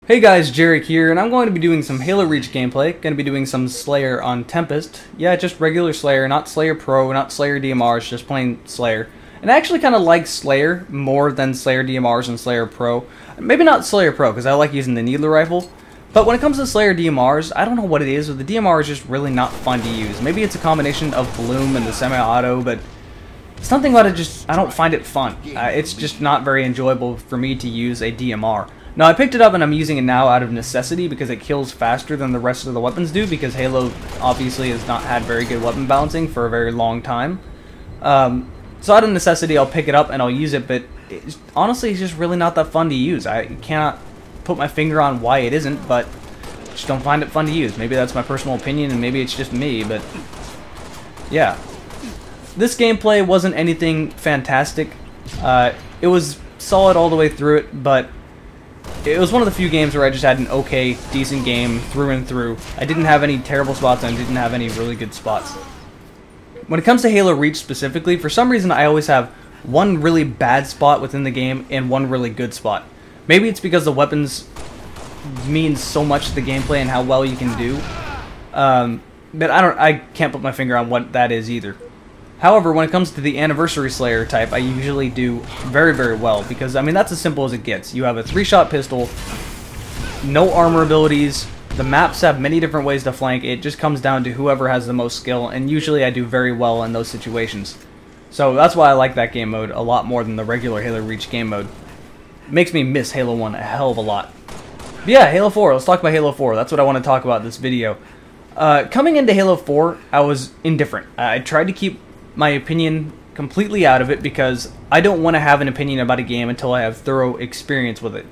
Hey guys, Jarek here, and I'm going to be doing some Halo Reach gameplay. Going to be doing some Slayer on Tempest. Yeah, just regular Slayer, not Slayer Pro, not Slayer DMRs, just plain Slayer. And I actually kind of like Slayer more than Slayer DMRs and Slayer Pro. Maybe not Slayer Pro, because I like using the Needler Rifle. But when it comes to Slayer DMRs, I don't know what it is, but the DMR is just really not fun to use. Maybe it's a combination of Bloom and the semi-auto, but something about it just, I don't find it fun. It's just not very enjoyable for me to use a DMR. Now, I picked it up and I'm using it now out of necessity because it kills faster than the rest of the weapons do, because Halo obviously has not had very good weapon balancing for a very long time. So out of necessity, I'll pick it up and I'll use it, but honestly, it's just really not that fun to use. I cannot put my finger on why it isn't, but I just don't find it fun to use. Maybe that's my personal opinion and maybe it's just me, but yeah. This gameplay wasn't anything fantastic. It was solid all the way through it, but it was one of the few games where I just had an okay, decent game through and through. I didn't have any terrible spots and I didn't have any really good spots. When it comes to Halo Reach specifically, for some reason I always have one really bad spot within the game and one really good spot. Maybe it's because the weapons mean so much to the gameplay and how well you can do. But I can't put my finger on what that is either. However, when it comes to the Anniversary Slayer type, I usually do very, very well, because, I mean, that's as simple as it gets. You have a 3-shot pistol, no armor abilities, the maps have many different ways to flank, it just comes down to whoever has the most skill, and usually I do very well in those situations. So that's why I like that game mode a lot more than the regular Halo Reach game mode. It makes me miss Halo 1 a hell of a lot. But yeah, Halo 4, let's talk about Halo 4, that's what I want to talk about in this video. Coming into Halo 4, I was indifferent. I tried to keep my opinion completely out of it because I don't want to have an opinion about a game until I have thorough experience with it.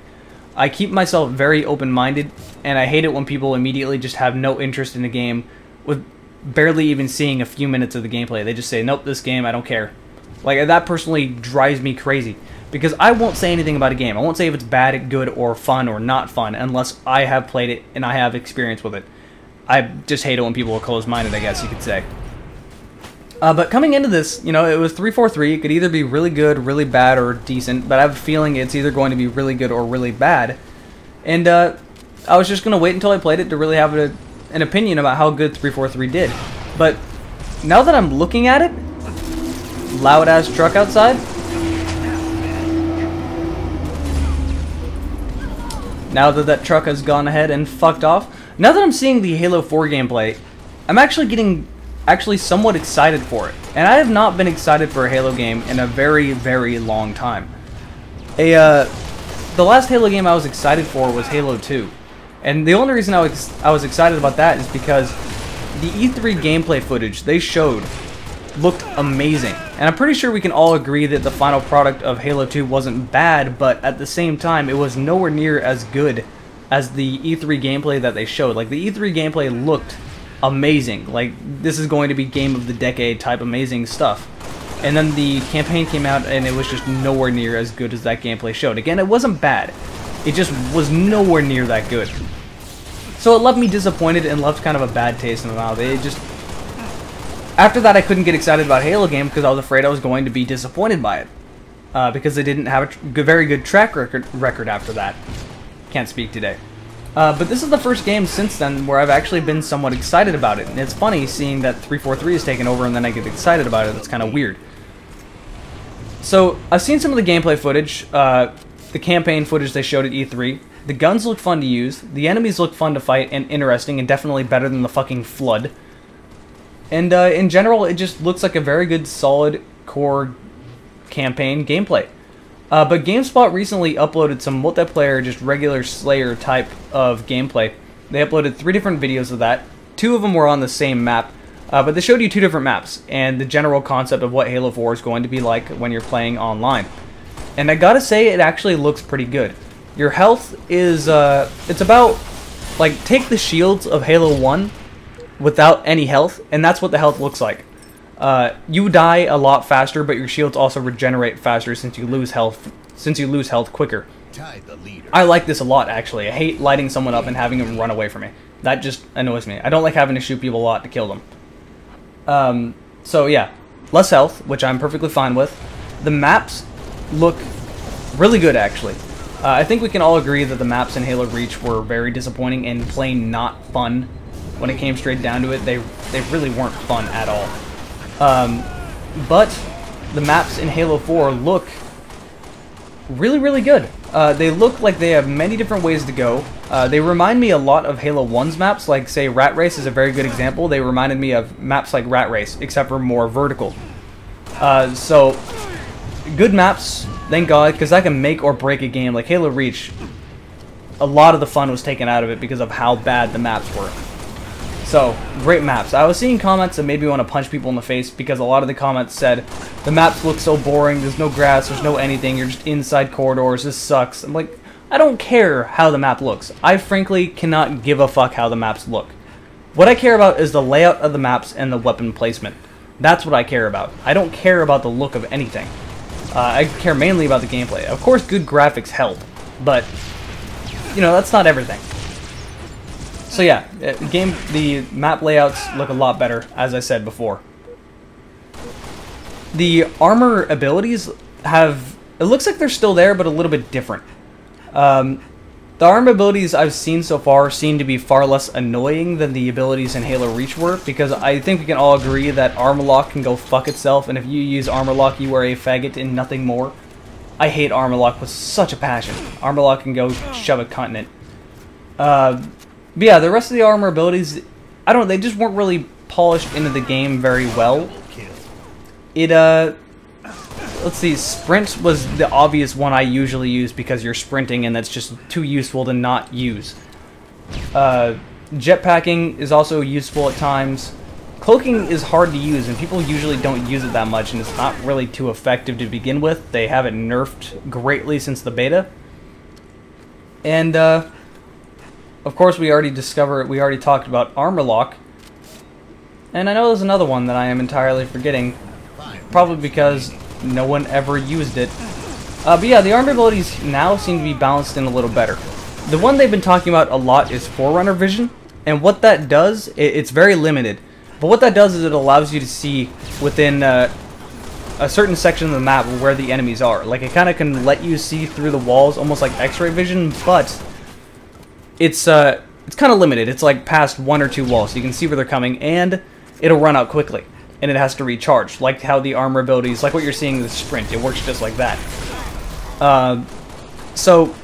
I keep myself very open-minded, and I hate it when people immediately just have no interest in a game with barely even seeing a few minutes of the gameplay. They just say, nope, this game, I don't care. Like, that personally drives me crazy, because I won't say anything about a game. I won't say if it's bad, good, or fun, or not fun, unless I have played it and I have experience with it. I just hate it when people are closed-minded, I guess you could say. But coming into this, you know, it was 343. It could either be really good, really bad, or decent, but I have a feeling it's either going to be really good or really bad. And I was just going to wait until I played it to really have an opinion about how good 343 did. But now that I'm looking at it, loud-ass truck outside. Now that that truck has gone ahead and fucked off, now that I'm seeing the Halo 4 gameplay, I'm actually getting somewhat excited for it. And I have not been excited for a Halo game in a very, very long time. The last Halo game I was excited for was Halo 2. And the only reason I was excited about that is because the E3 gameplay footage they showed looked amazing. And I'm pretty sure we can all agree that the final product of Halo 2 wasn't bad, but at the same time, it was nowhere near as good as the E3 gameplay that they showed. Like, the E3 gameplay looked amazing. Like, this is going to be game of the decade type amazing stuff. And then the campaign came out and it was just nowhere near as good as that gameplay showed. Again, it wasn't bad. It just was nowhere near that good. So it left me disappointed and left kind of a bad taste in my mouth. It just... After that, I couldn't get excited about Halo game because I was afraid I was going to be disappointed by it. Because they didn't have a very good track record after that. Can't speak today. But this is the first game since then where I've actually been somewhat excited about it. And it's funny seeing that 343 is taken over and then I get excited about it. That's kind of weird. So, I've seen some of the gameplay footage, the campaign footage they showed at E3. The guns look fun to use, the enemies look fun to fight and interesting and definitely better than the fucking Flood. And in general, it just looks like a very good, solid, core campaign gameplay. But GameSpot recently uploaded some multiplayer, just regular Slayer type of gameplay. They uploaded 3 different videos of that. 2 of them were on the same map, but they showed you 2 different maps and the general concept of what Halo 4 is going to be like when you're playing online. And I gotta say, it actually looks pretty good. Your health is, it's about, like, take the shields of Halo 1 without any health, and that's what the health looks like. You die a lot faster, but your shields also regenerate faster since you lose health quicker. I like this a lot, actually. I hate lighting someone up and having them run away from me. That just annoys me. I don't like having to shoot people a lot to kill them. So yeah, less health, which I'm perfectly fine with. The maps look really good, actually. I think we can all agree that the maps in Halo Reach were very disappointing and plain not fun. When it came straight down to it, they really weren't fun at all. But the maps in Halo 4 look really, really good. They look like they have many different ways to go. They remind me a lot of Halo 1's maps, like, say, Rat Race is a very good example. They reminded me of maps like Rat Race, except for more vertical. So, good maps, thank God, because that can make or break a game. Like Halo Reach, a lot of the fun was taken out of it because of how bad the maps were. So, great maps. I was seeing comments that made me want to punch people in the face because a lot of the comments said, the maps look so boring, there's no grass, there's no anything, you're just inside corridors, this sucks. I'm like, I don't care how the map looks. I frankly cannot give a fuck how the maps look. What I care about is the layout of the maps and the weapon placement. That's what I care about. I don't care about the look of anything. I care mainly about the gameplay. Of course, good graphics help, but, you know, that's not everything. So yeah, the map layouts look a lot better, as I said before. The armor abilities have, it looks like they're still there, but a little bit different. The armor abilities I've seen so far seem to be far less annoying than the abilities in Halo Reach were, because I think we can all agree that armor lock can go fuck itself, and if you use armor lock, you are a faggot and nothing more. I hate armor lock with such a passion. Armor lock can go shove a cunt in it. But yeah, the rest of the armor abilities, I don't know, they just weren't really polished into the game very well. Let's see, sprint was the obvious one I usually use because you're sprinting and that's just too useful to not use. Jetpacking is also useful at times. Cloaking is hard to use and people usually don't use it that much and it's not really too effective to begin with. They have it nerfed greatly since the beta. And, of course, we already talked about armor lock. And I know there's another one that I am entirely forgetting. Probably because no one ever used it. But yeah, the armor abilities now seem to be balanced in a little better. The one they've been talking about a lot is Forerunner Vision. And what that does, it's very limited. But what that does is it allows you to see within a certain section of the map where the enemies are. Like, it kind of can let you see through the walls, almost like X-ray vision, but it's kind of limited. It's like past one or two walls, so you can see where they're coming, and it'll run out quickly, and it has to recharge, like how the armor abilities, like what you're seeing in the sprint, it works just like that. So,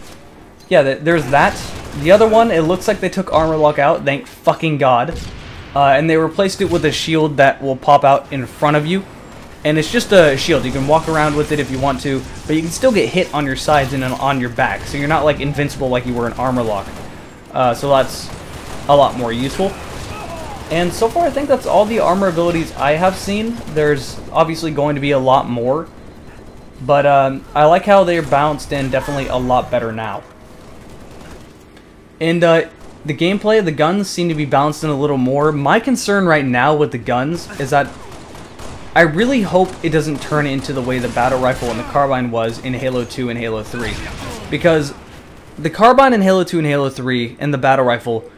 yeah, there's that. The other one, it looks like they took armor lock out, thank fucking God, and they replaced it with a shield that will pop out in front of you, and it's just a shield. You can walk around with it if you want to, but you can still get hit on your sides and on your back, so you're not like invincible like you were in armor lock. So that's a lot more useful. And so far I think that's all the armor abilities I have seen. There's obviously going to be a lot more. But I like how they're balanced in definitely a lot better now. And the gameplay, the guns seem to be balanced in a little more. My concern right now with the guns is that I really hope it doesn't turn into the way the battle rifle and the carbine was in Halo 2 and Halo 3. Because the carbine in Halo 2 and Halo 3 and the battle rifle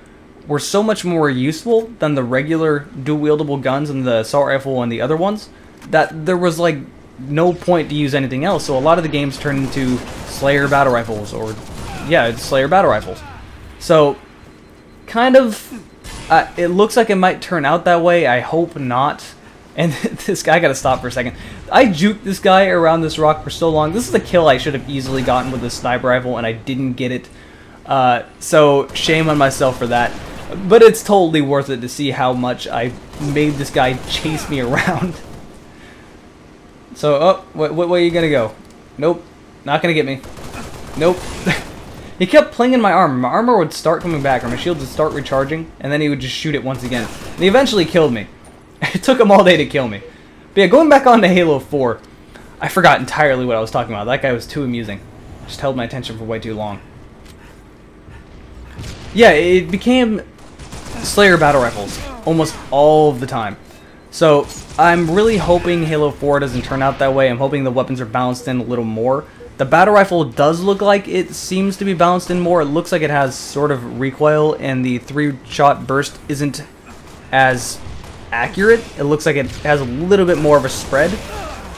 were so much more useful than the regular dual-wieldable guns and the assault rifle and the other ones that there was like no point to use anything else. So a lot of the games turned into Slayer battle rifles, or yeah, it's Slayer battle rifles. So kind of it looks like it might turn out that way. I hope not. And this guy, I gotta stop for a second. I juked this guy around this rock for so long. This is a kill I should have easily gotten with this sniper rifle, and I didn't get it. So shame on myself for that. But it's totally worth it to see how much I made this guy chase me around. So, oh, what way are you gonna go? Nope, not gonna get me. Nope. He kept plinging my armor. My armor would start coming back, or my shield would start recharging, and then he would just shoot it once again. And he eventually killed me. It took him all day to kill me. But yeah, going back on to Halo 4, I forgot entirely what I was talking about. That guy was too amusing. Just held my attention for way too long. Yeah, it became Slayer battle rifles almost all of the time. So I'm really hoping Halo 4 doesn't turn out that way. I'm hoping the weapons are balanced in a little more. The battle rifle does look like it seems to be balanced in more. It looks like it has sort of recoil, and the 3-shot burst isn't as accurate. It looks like it has a little bit more of a spread,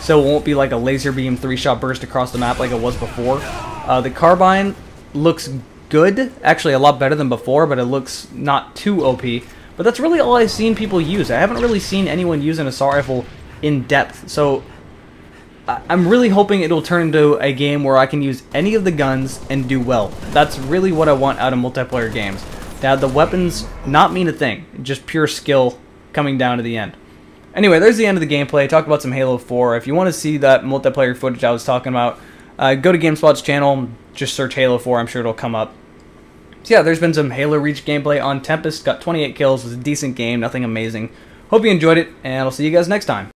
so it won't be like a laser beam 3-shot burst across the map like it was before. The carbine looks good, actually a lot better than before, but it looks not too OP. But that's really all I've seen people use. I haven't really seen anyone use an assault rifle in depth, so I'm really hoping it'll turn into a game where I can use any of the guns and do well. That's really what I want out of multiplayer games. To have the weapons not mean a thing, just pure skill coming down to the end. Anyway, there's the end of the gameplay. Talk about some Halo 4. If you want to see that multiplayer footage I was talking about, go to GameSpot's channel, just search Halo 4, I'm sure it'll come up. So yeah, there's been some Halo Reach gameplay on Tempest, got 28 kills, it was a decent game, nothing amazing. Hope you enjoyed it, and I'll see you guys next time.